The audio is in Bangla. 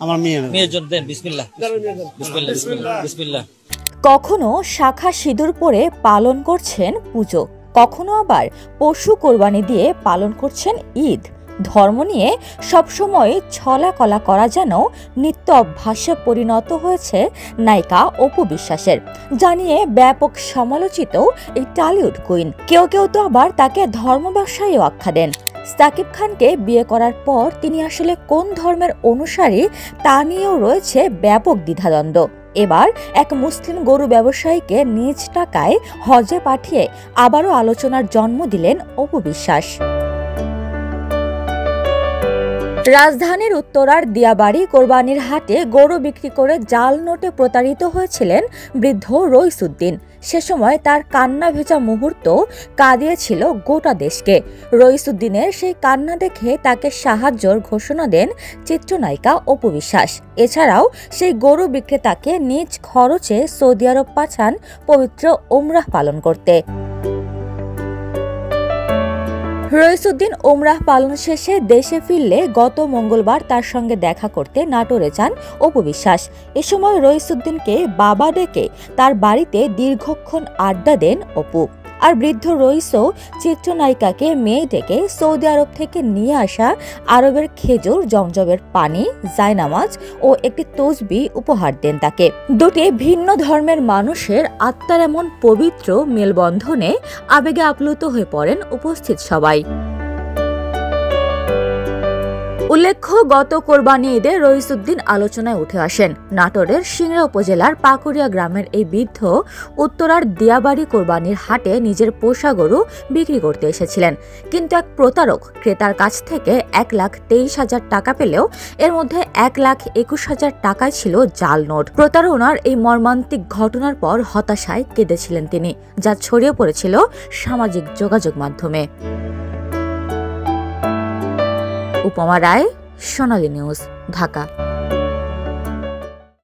আমার মেয়ের জন্য দেন। বিসমিল্লাহ বিসমিল্লাহ বিসমিল্লাহ। কখনো শাখা সিঁদুর পরে পালন করছেন পুজো, কখনো আবার পশু কোরবানি দিয়ে পালন করছেন ঈদ। ধর্ম নিয়ে সবসময় ছলাকলা করা যেন নিত্য অভ্যাসে পরিণত হয়েছে নায়িকা অপু বিশ্বাসের, জানিয়ে ব্যাপক সমালোচিত এই টলিউড কুইন। কেউ কেউ তো আবার তাকে ধর্ম ব্যবসায়ীও আখ্যা দেন। সাকিব খানকে বিয়ে করার পর তিনি আসলে কোন ধর্মের অনুসারী তা নিয়েও রয়েছে ব্যাপক দ্বিধাদ্বন্দ্ব। এবার এক মুসলিম গরু ব্যবসায়ীকে নিজ টাকায় হজে পাঠিয়ে আবারও আলোচনার জন্ম দিলেন অপু বিশ্বাস। রাজধানীর উত্তরার দিয়াবাড়ি কোরবানির হাটে গরু বিক্রি করে জাল নোটে প্রতারিত হয়েছিলেন বৃদ্ধ রইসুদ্দিন। সে সময় তার কান্না ভেজা মুহূর্ত কাঁদিয়েছিল গোটা দেশকে। রইসুদ্দিনের সেই কান্না দেখে তাকে সাহায্যের ঘোষণা দেন চিত্রনায়িকা অপু বিশ্বাস। এছাড়াও সেই গরু বিক্রেতাকে নিজ খরচে সৌদি আরব পাঠান পবিত্র উমরাহ পালন করতে। রইসুদ্দিন উমরাহ পালন শেষে দেশে ফিরলে গত মঙ্গলবার তার সঙ্গে দেখা করতে নাটোরে যান অপু বিশ্বাস। এ সময় রইসুদ্দিনকে বাবা ডেকে তার বাড়িতে দীর্ঘক্ষণ আড্ডা দেন অপু। আর বৃদ্ধ রইসও চিত্রনায়িকাকে মেয়ে ডেকে সৌদি আরব থেকে নিয়ে আসা আরবের খেজুর, জমজমের পানি, জায়নামাজ ও একটি তসবিহ উপহার দেন তাকে। দুটি ভিন্ন ধর্মের মানুষের আত্মার এমন পবিত্র মেলবন্ধনে আবেগে আপ্লুত হয়ে পড়েন উপস্থিত সবাই। উল্লেখ্য, গত কোরবানি ঈদে রইসুদ্দিন আলোচনায় উঠে আসেন। নাটোরের সিংড়া উপজেলার পাকুড়িয়া গ্রামের এই বৃদ্ধ উত্তরার দিয়াবাড়ি কোরবানির হাটে নিজের পোষা গরু বিক্রি করতে এসেছিলেন, কিন্তু এক প্রতারক ক্রেতার কাছ থেকে 1,23,000 টাকা পেলেও এর মধ্যে 1,21,000 টাকায় ছিল জাল নোট। প্রতারণার এই মর্মান্তিক ঘটনার পর হতাশায় কেঁদেছিলেন তিনি, যা ছড়িয়ে পড়েছিল সামাজিক যোগাযোগ মাধ্যমে। উপমা রায়, সোনালী নিউজ, ঢাকা।